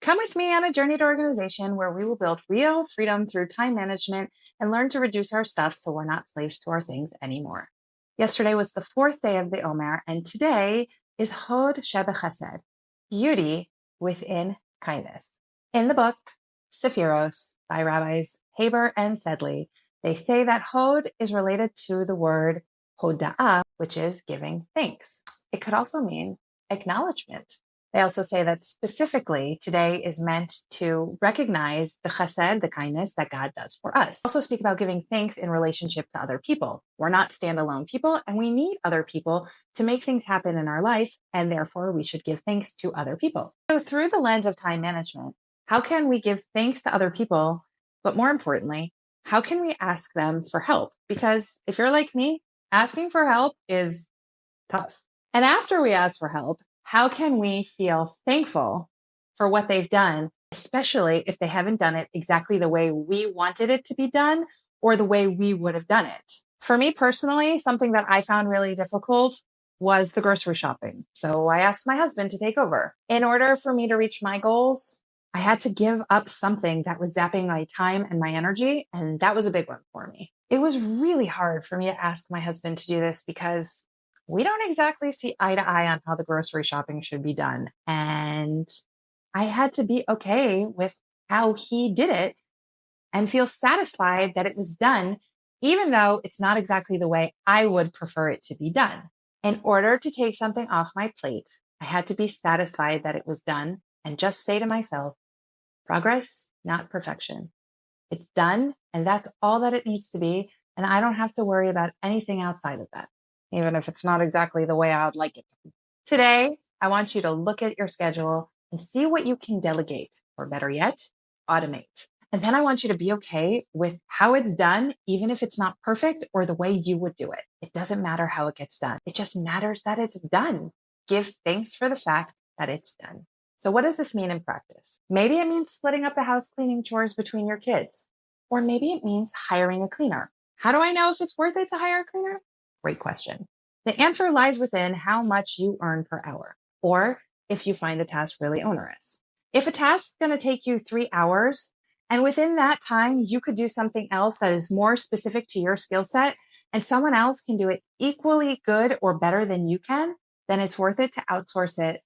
Come with me on a journey to organization where we will build real freedom through time management and learn to reduce our stuff so we're not slaves to our things anymore. Yesterday was the fourth day of the Omer, and today is Hod Shebechesed, beauty within kindness. In the book, Sephiros, by Rabbis Haber and Sedley, they say that Hod is related to the word Hoda'ah, which is giving thanks. It could also mean acknowledgement. They also say that specifically today is meant to recognize the chesed, the kindness that God does for us. Also speak about giving thanks in relationship to other people. We're not standalone people, and we need other people to make things happen in our life, and therefore we should give thanks to other people. So through the lens of time management, how can we give thanks to other people? But more importantly, how can we ask them for help? Because if you're like me, asking for help is tough. And after we ask for help, how can we feel thankful for what they've done, especially if they haven't done it exactly the way we wanted it to be done or the way we would have done it? For me personally, something that I found really difficult was the grocery shopping. So I asked my husband to take over. In order for me to reach my goals, I had to give up something that was zapping my time and my energy, and that was a big one for me. It was really hard for me to ask my husband to do this because we don't exactly see eye to eye on how the grocery shopping should be done. And I had to be okay with how he did it and feel satisfied that it was done, even though it's not exactly the way I would prefer it to be done. In order to take something off my plate, I had to be satisfied that it was done and just say to myself, progress, not perfection. It's done, and that's all that it needs to be. And I don't have to worry about anything outside of that, even if it's not exactly the way I would like it to be. Today, I want you to look at your schedule and see what you can delegate, or better yet, automate. And then I want you to be okay with how it's done, even if it's not perfect or the way you would do it. It doesn't matter how it gets done. It just matters that it's done. Give thanks for the fact that it's done. So what does this mean in practice? Maybe it means splitting up the house cleaning chores between your kids, or maybe it means hiring a cleaner. How do I know if it's worth it to hire a cleaner? Great question. The answer lies within how much you earn per hour, or if you find the task really onerous. If a task is going to take you 3 hours, and within that time, you could do something else that is more specific to your skill set, and someone else can do it equally good or better than you can, then it's worth it to outsource it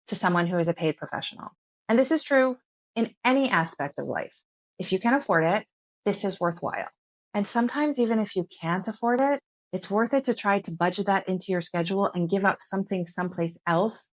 to someone who is a paid professional. And this is true in any aspect of life. If you can afford it, this is worthwhile. And sometimes even if you can't afford it, it's worth it to try to budget that into your schedule and give up something someplace else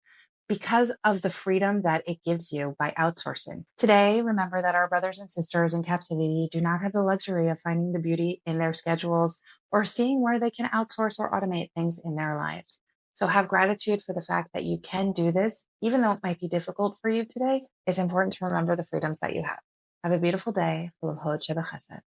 because of the freedom that it gives you by outsourcing. Today, remember that our brothers and sisters in captivity do not have the luxury of finding the beauty in their schedules or seeing where they can outsource or automate things in their lives. So have gratitude for the fact that you can do this, even though it might be difficult for you today. It's important to remember the freedoms that you have. Have a beautiful day full of Hod Shebechesed.